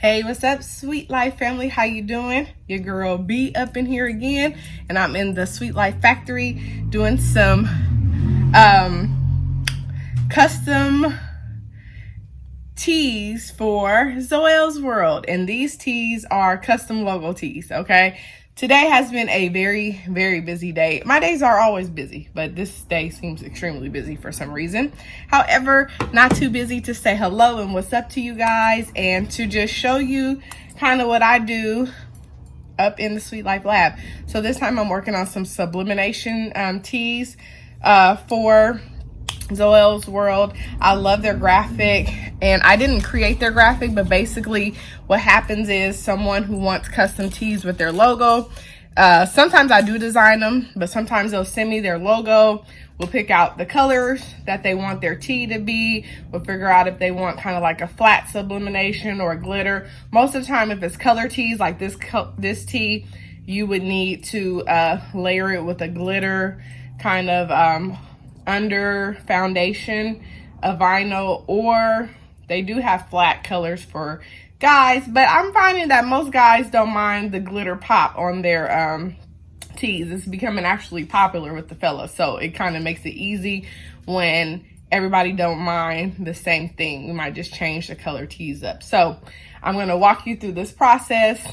Hey, what's up, Sweet Life family? How you doing? Your girl B up in here again, and I'm in the SweetLife Factory doing some custom tees for Zoelle's World, and these tees are custom logo tees. Okay, today has been a very, very busy day. My days are always busy, but this day seems extremely busy for some reason. However, not too busy to say hello and what's up to you guys, and to just show you kind of what I do up in the SweetLife lab. So this time I'm working on some sublimation tees for Zoelle's World. I love their graphic, and I didn't create their graphic, but basically what happens is someone who wants custom tees with their logo, sometimes I do design them, but sometimes they'll send me their logo. We'll pick out the colors that they want their tee to be. We'll figure out if they want kind of like a flat sublimation or a glitter. Most of the time, if it's color tees like this tee, you would need to layer it with a glitter kind of under foundation of vinyl, or they do have flat colors for guys, but I'm finding that most guys don't mind the glitter pop on their tees. It's becoming actually popular with the fellas, so it kind of makes it easy when everybody don't mind the same thing. We might just change the color tees up. So I'm going to walk you through this process,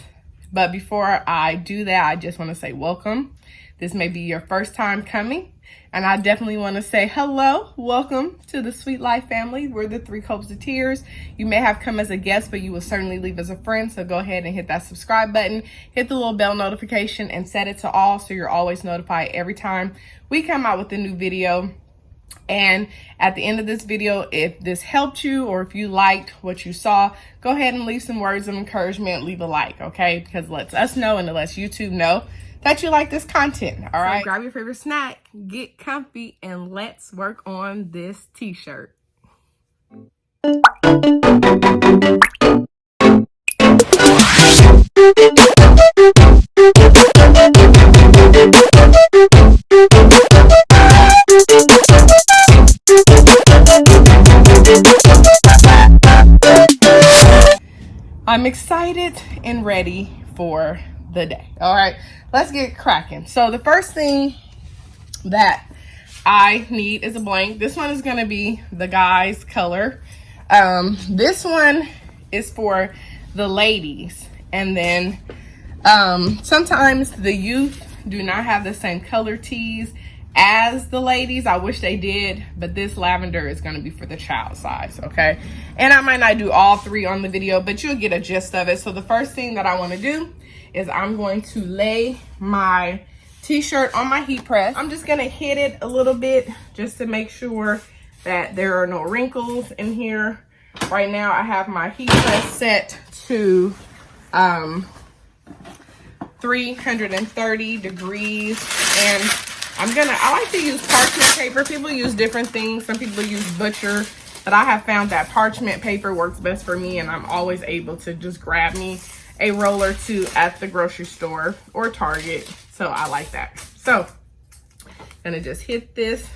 but before I do that, I just want to say welcome. This may be your first time coming, and I definitely want to say hello. Welcome to the SweetLife family. We're the Three Copes of Tears. You may have come as a guest, but you will certainly leave as a friend. So go ahead and hit that subscribe button, hit the little bell notification, and set it to all so you're always notified every time we come out with a new video. And at the end of this video, if this helped you or if you liked what you saw, go ahead and leave some words of encouragement. Leave a like, okay? Because it lets us know and it lets YouTube know that you like this content. All right, so grab your favorite snack, get comfy, and let's work on this t-shirt. I'm excited and ready for the day. All right, let's get cracking. So the first thing that I need is a blank. This one is going to be the guy's color. This one is for the ladies, and then sometimes the youth do not have the same color tees as the ladies. I wish they did, but this lavender is going to be for the child size. Okay, and I might not do all three on the video, but you'll get a gist of it. So the first thing that I want to do is I'm going to lay my t-shirt on my heat press. I'm just going to hit it a little bit just to make sure that there are no wrinkles in here. Right now I have my heat press set to 330 degrees, and I like to use parchment paper. People use different things. Some people use butcher, but I have found that parchment paper works best for me, and I'm always able to just grab me a roll or two at the grocery store or Target. So I like that. So I'm gonna just hit this,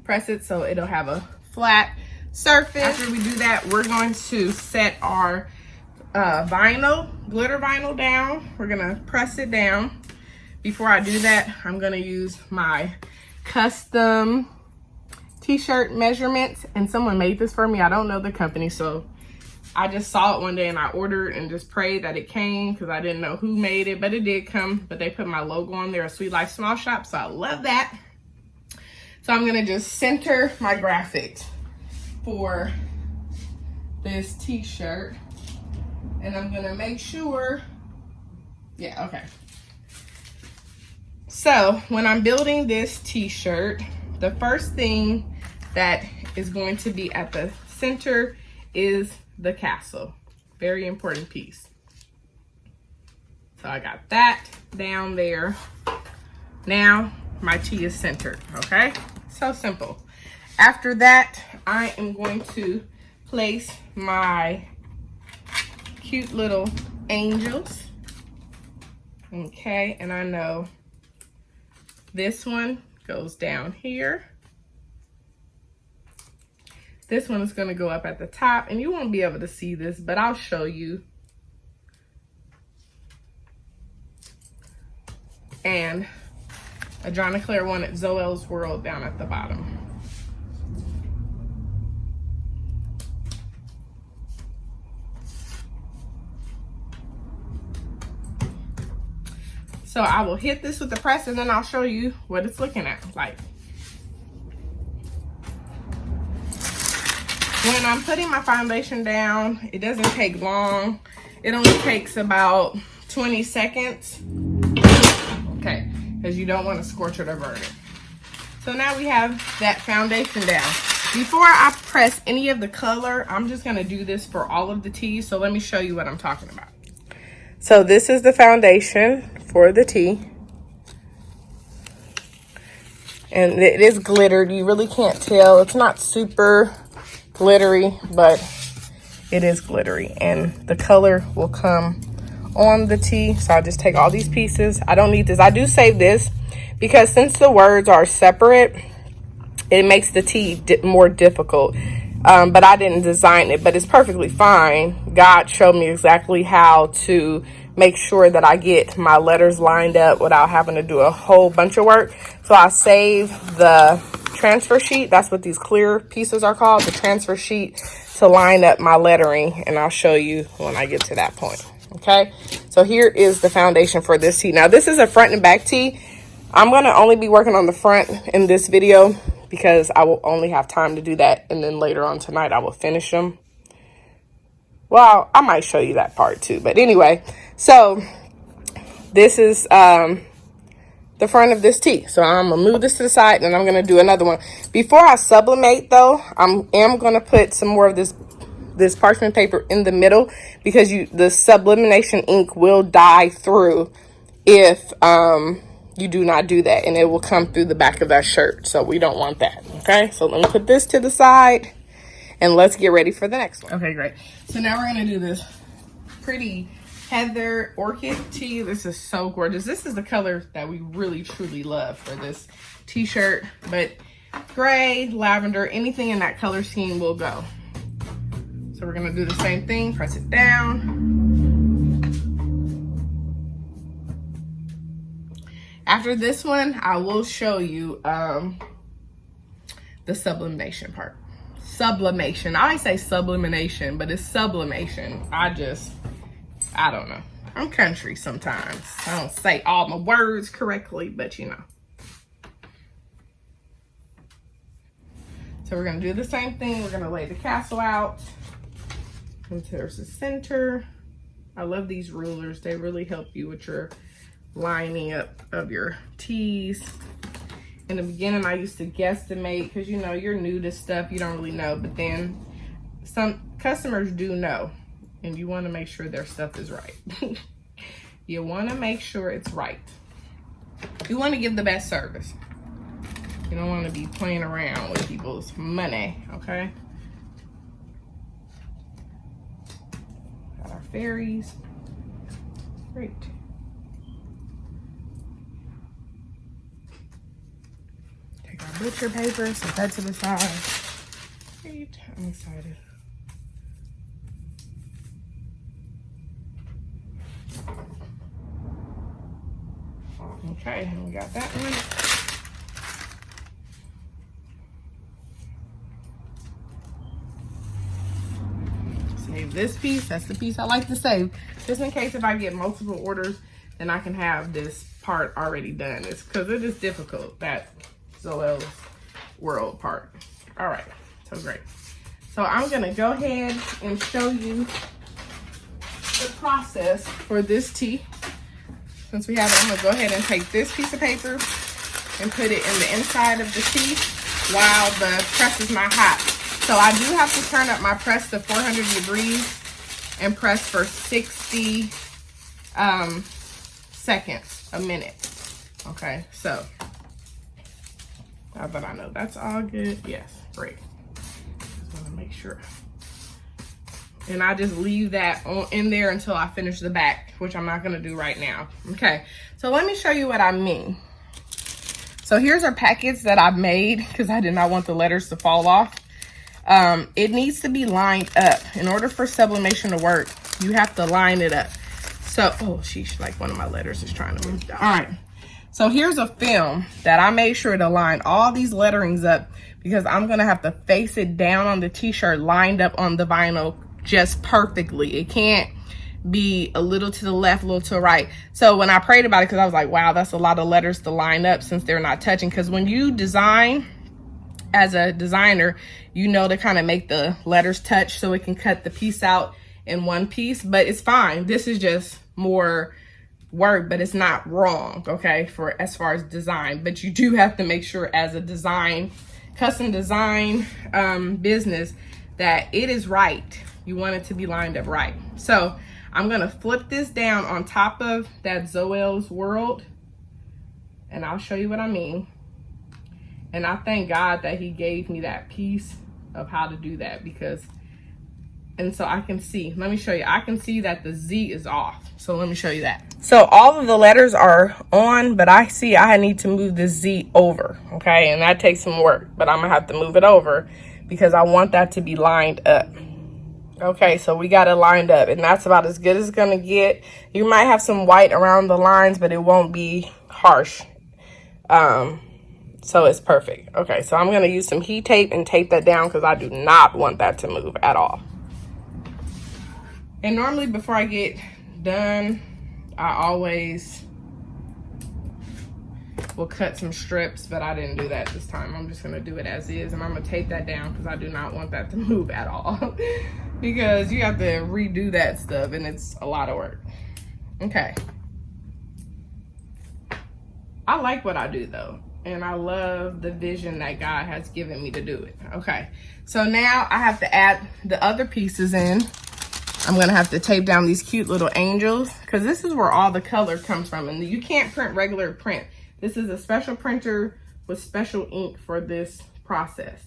press it so it'll have a flat surface. After we do that, we're going to set our glitter vinyl down. We're gonna press it down. Before I do that, I'm gonna use my custom t-shirt measurements, and someone made this for me. I don't know the company, so I just saw it one day and I ordered and just prayed that it came because I didn't know who made it, but it did come. But they put my logo on there, a SweetLife Small Shop, so I love that. So I'm gonna just center my graphics for this t-shirt, and I'm gonna make sure, yeah, okay. So when I'm building this t-shirt, the first thing that is going to be at the center is the castle. Very important piece. So I got that down there. Now my tee is centered, okay? So simple. After that, I am going to place my cute little angels. Okay, and I know this one goes down here. This one is going to go up at the top, and you won't be able to see this, but I'll show you and a John & Claire one at Zoelle's World down at the bottom. So I will hit this with the press and then I'll show you what it's looking at like. When I'm putting my foundation down, it doesn't take long. It only takes about 20 seconds. Okay, because you don't want to scorch it or burn it. So now we have that foundation down. Before I press any of the color, I'm just going to do this for all of the teas. So let me show you what I'm talking about. So this is the foundation for the tea. And it is glittered. You really can't tell. It's not super glittery, but it is glittery. And the color will come on the tea. So I'll just take all these pieces. I don't need this. I do save this because since the words are separate, it makes the tea more difficult. But I didn't design it, but it's perfectly fine. God showed me exactly how to make sure that I get my letters lined up without having to do a whole bunch of work. So I save the transfer sheet. That's what these clear pieces are called, the transfer sheet, to line up my lettering. And I'll show you when I get to that point. Okay, so here is the foundation for this tea. Now this is a front and back tea. I'm going to only be working on the front in this video because I will only have time to do that. And then later on tonight, I will finish them. Well, I might show you that part too. But anyway, so this is the front of this tea. So I'm going to move this to the side and I'm going to do another one. Before I sublimate though, I am going to put some more of this parchment paper in the middle because the sublimation ink will dye through if you do not do that, and it will come through the back of that shirt. So we don't want that. Okay, so let me put this to the side and let's get ready for the next one. Okay, great. So now we're gonna do this pretty heather orchid tea. This is so gorgeous. This is the color that we really truly love for this t-shirt, but gray, lavender, anything in that color scheme will go. So we're gonna do the same thing, press it down. After this one, I will show you the sublimation part. Sublimation. I always say sublimination, but it's sublimation. I don't know. I'm country sometimes. I don't say all my words correctly, but you know. So we're going to do the same thing. We're going to lay the castle out. And there's the center. I love these rulers. They really help you with your lining up of your teas. In the beginning, I used to guesstimate because, you know, you're new to stuff. You don't really know. But then some customers do know. And you want to make sure their stuff is right. You want to make sure it's right. You want to give the best service. You don't want to be playing around with people's money, okay? Got our fairies. Great. Take our butcher paper, set that to the side. Great, I'm excited. Okay, and we got that one. Save this piece. That's the piece I like to save. Just in case if I get multiple orders, then I can have this part already done. It's because it is difficult, that Zoelle's World part. All right, so great. So I'm going to go ahead and show you the process for this tea. Since we have it, I'm going to go ahead and take this piece of paper and put it in the inside of the tea while the press is not hot. So I do have to turn up my press to 400 degrees and press for 60 seconds, a minute. Okay, so now that I know that's all good. Yes, great. Just want to make sure. And I just leave that in there until I finish the back, which I'm not going to do right now. Okay, so let me show you what I mean. So here's our packets that I've made because I did not want the letters to fall off. It needs to be lined up. In order for sublimation to work, you have to line it up. So, oh, sheesh, like one of my letters is trying to move down. All right, So here's a film that I made sure to line all these letterings up because I'm gonna have to face it down on the t-shirt lined up on the vinyl just perfectly. It can't be a little to the left, a little to the right. So when I prayed about it, because I was like, wow, that's a lot of letters to line up since they're not touching. Because when you design as a designer, you know to kind of make the letters touch so it can cut the piece out in one piece. But it's fine. This is just more work, but it's not wrong, okay, for as far as design. But you do have to make sure as a custom design business that it is right. You want it to be lined up right. So I'm gonna flip this down on top of that Zoelle's World, and I'll show you what I mean. And I thank God that he gave me that piece of how to do that, because, and so I can see, let me show you, I can see that the Z is off. So let me show you that. So all of the letters are on, but I see I need to move the Z over, okay? And that takes some work, but I'm gonna have to move it over because I want that to be lined up. Okay, so we got it lined up, and that's about as good as it's gonna get. You might have some white around the lines, but it won't be harsh. So it's perfect. Okay, so I'm gonna use some heat tape and tape that down because I do not want that to move at all. And normally before I get done, I always will cut some strips, but I didn't do that this time. I'm just gonna do it as is, and I'm gonna tape that down because I do not want that to move at all. Because you have to redo that stuff and it's a lot of work. Okay. I like what I do though, and I love the vision that God has given me to do it. Okay, so now I have to add the other pieces in. I'm gonna have to tape down these cute little angels because this is where all the color comes from, and you can't print regular print. This is a special printer with special ink for this process.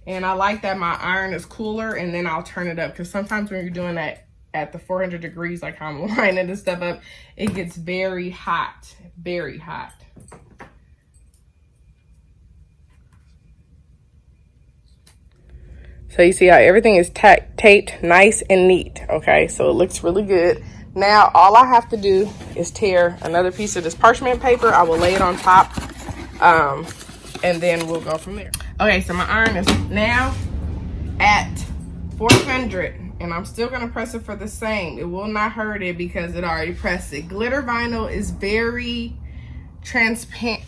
And I like that my iron is cooler, and then I'll turn it up, because sometimes when you're doing that at the 400 degrees, like I'm lining this stuff up, it gets very hot, very hot. So you see how everything is taped nice and neat, okay? So it looks really good. Now, all I have to do is tear another piece of this parchment paper. I will lay it on top, and then we'll go from there. Okay, so my iron is now at 400, and I'm still gonna press it for the same. It will not hurt it because it already pressed it. Glitter vinyl is very transparent,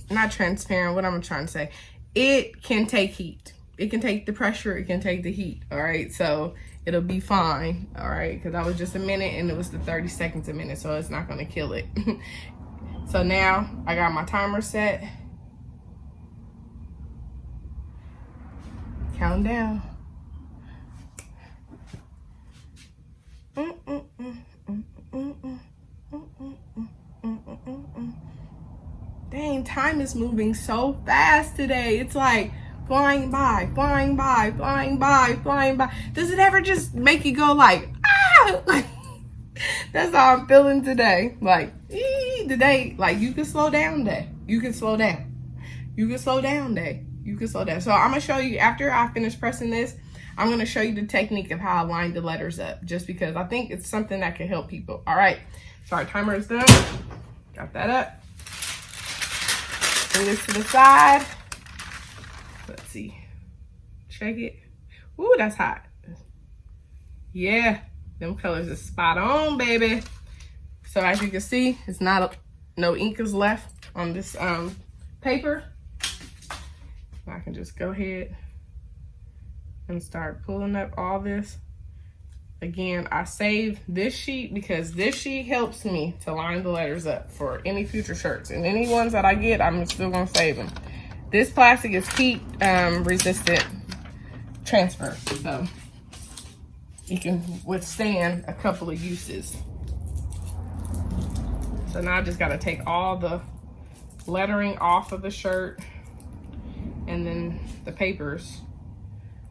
not transparent, what I'm trying to say. It can take heat. It can take the pressure, it can take the heat, all right? So it'll be fine, all right? Because that was just a minute, and it was the 30 seconds a minute, so it's not gonna kill it. So now I got my timer set. Count down. Dang, time is moving so fast today. It's like flying by, flying by, flying by, flying by. Does it ever just make you go like, ah? That's how I'm feeling today. Like, today, like you can slow down day. You can slow down. You can slow down day. You can slow down. So I'm gonna show you, after I finish pressing this, I'm gonna show you the technique of how I line the letters up, just because I think it's something that can help people. All right, so our timer is done. Got that up. Bring this to the side. Let's see. Check it. Ooh, that's hot. Yeah, them colors is spot on, baby. So as you can see, it's not no ink is left on this paper. I can just go ahead and start pulling up all this. Again, I saved this sheet because this sheet helps me to line the letters up for any future shirts. And any ones that I get, I'm still gonna save them. This plastic is heat resistant transfer, so you can withstand a couple of uses. So now I just gotta take all the lettering off of the shirt, and then the papers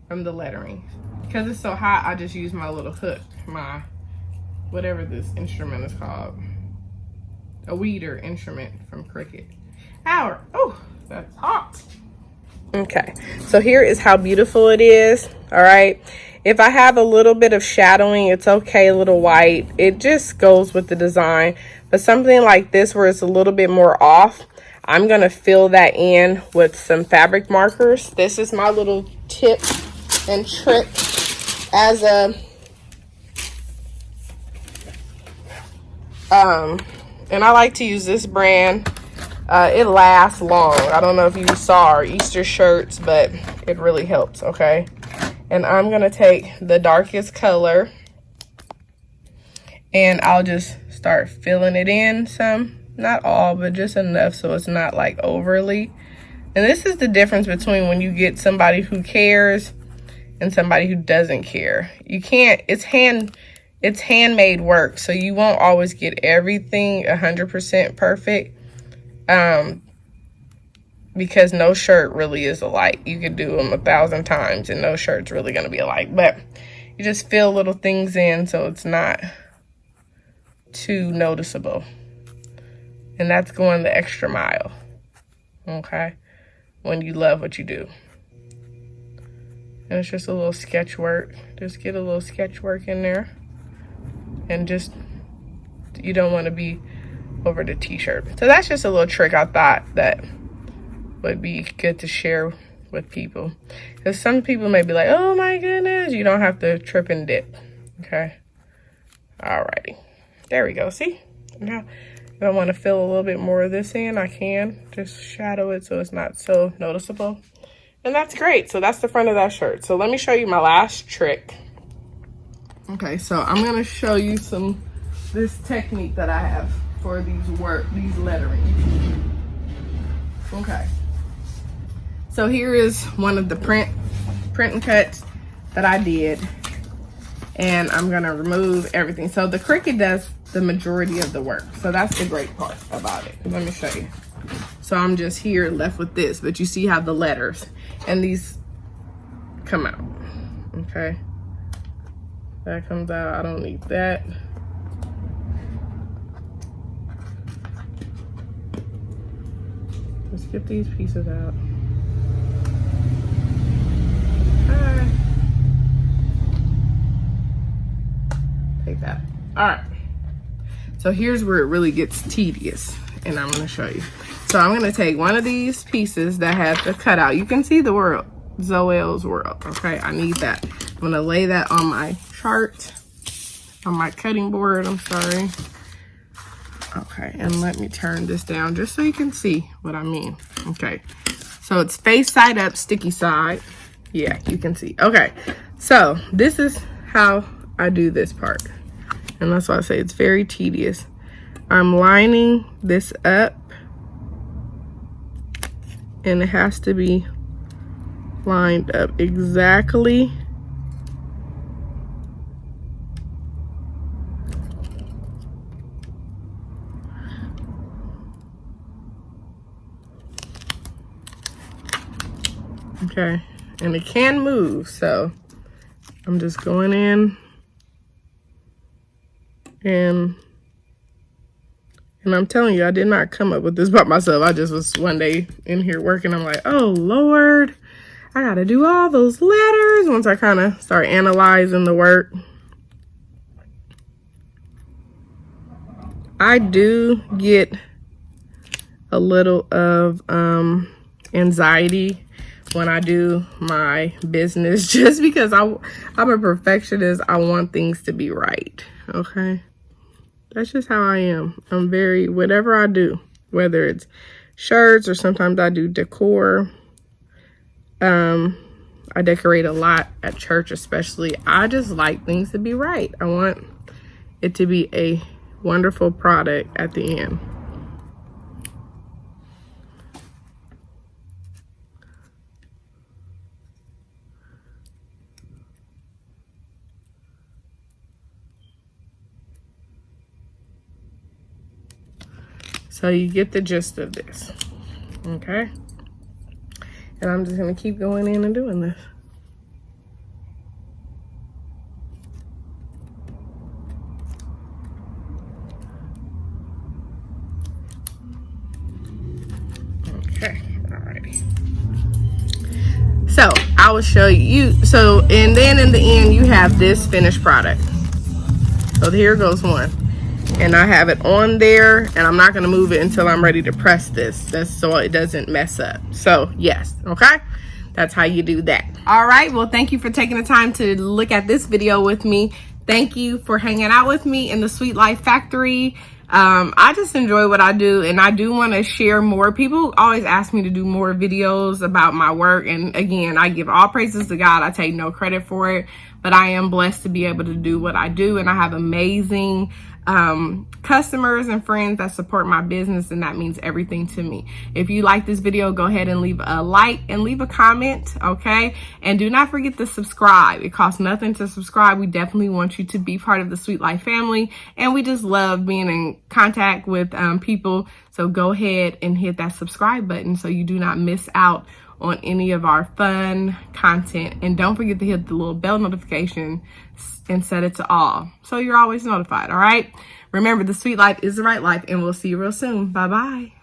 from the lettering. Because it's so hot, I just use my little hook, my, whatever this instrument is called. A weeder instrument from Cricut. Ow, oh, that's hot. Okay, so here is how beautiful it is, all right? If I have a little bit of shadowing, it's okay, a little white. It just goes with the design. But something like this where it's a little bit more off, I'm going to fill that in with some fabric markers. This is my little tip and trick as a and I like to use this brand. It lasts long. I don't know if you saw our Easter shirts, but it really helps, okay? And I'm gonna take the darkest color and I'll just start filling it in some, not all, but just enough so it's not like overly. And this is the difference between when you get somebody who cares and somebody who doesn't care. You can't, it's handmade work, so you won't always get everything 100% perfect. Because no shirt really is alike. You could do them 1,000 times and no shirt's really going to be alike. But you just fill little things in so it's not too noticeable. And that's going the extra mile. Okay? When you love what you do. And it's just a little sketch work. Just get a little sketch work in there. And just, you don't want to be over the t-shirt. So that's just a little trick I thought that would be good to share with people, because some people may be like, oh my goodness, you don't have to trip and dip. Okay, alrighty, there we go. See, now if I want to fill a little bit more of this in, I can just shadow it so it's not so noticeable, and that's great. So that's the front of that shirt. So let me show you my last trick. Okay, so I'm gonna show you this technique that I have for these lettering. Okay. So here is one of the print and cuts that I did, and I'm gonna remove everything. So the Cricut does the majority of the work, so that's the great part about it. Let me show you. So I'm just here left with this, but you see how the letters and these come out. Okay, that comes out. I don't need that. Let's get these pieces out. Take that. All right. So here's where it really gets tedious, and I'm gonna show you. So I'm gonna take one of these pieces that has the cutout. You can see the world, Zoelle's world. Okay, I need that. I'm gonna lay that on my chart, on my cutting board. I'm sorry. Okay, and let me turn this down just so you can see what I mean. Okay, so it's face side up, sticky side. Yeah, you can see. Okay, so this is how I do this part. And that's why I say it's very tedious. I'm lining this up. And it has to be lined up exactly. Okay, and it can move, so I'm just going in and I'm telling you, I did not come up with this by myself. I just was one day in here working. I'm like, oh Lord, I gotta do all those letters. Once I kind of start analyzing the work, I do get a little of anxiety when I do my business, just because I'm a perfectionist. I want things to be right. Okay, that's just how I am. I'm very, whatever I do, whether it's shirts or sometimes I do decor. I decorate a lot at church, especially. I just like things to be right. I want it to be a wonderful product at the end. So you get the gist of this, okay? And I'm just gonna keep going in and doing this. Okay, alrighty. So I will show you. So, and then in the end, you have this finished product. So here goes one. And I have it on there, and I'm not gonna move it until I'm ready to press this. That's so it doesn't mess up. So yes, okay? That's how you do that. All right, well, thank you for taking the time to look at this video with me. Thank you for hanging out with me in the SweetLife Factory. I just enjoy what I do, and I do want to share more. People always ask me to do more videos about my work, and again, I give all praises to God. I take no credit for it, but I am blessed to be able to do what I do, and I have amazing customers and friends that support my business, and that means everything to me. If you like this video, go ahead and leave a like and leave a comment, okay? And do not forget to subscribe. It costs nothing to subscribe. We definitely want you to be part of the SweetLife family, and we just love being in contact with people. So go ahead and hit that subscribe button so you do not miss out on any of our fun content. And don't forget to hit the little bell notification and set it to all so you're always notified. All right, remember, the sweet life is the right life, and we'll see you real soon. Bye bye.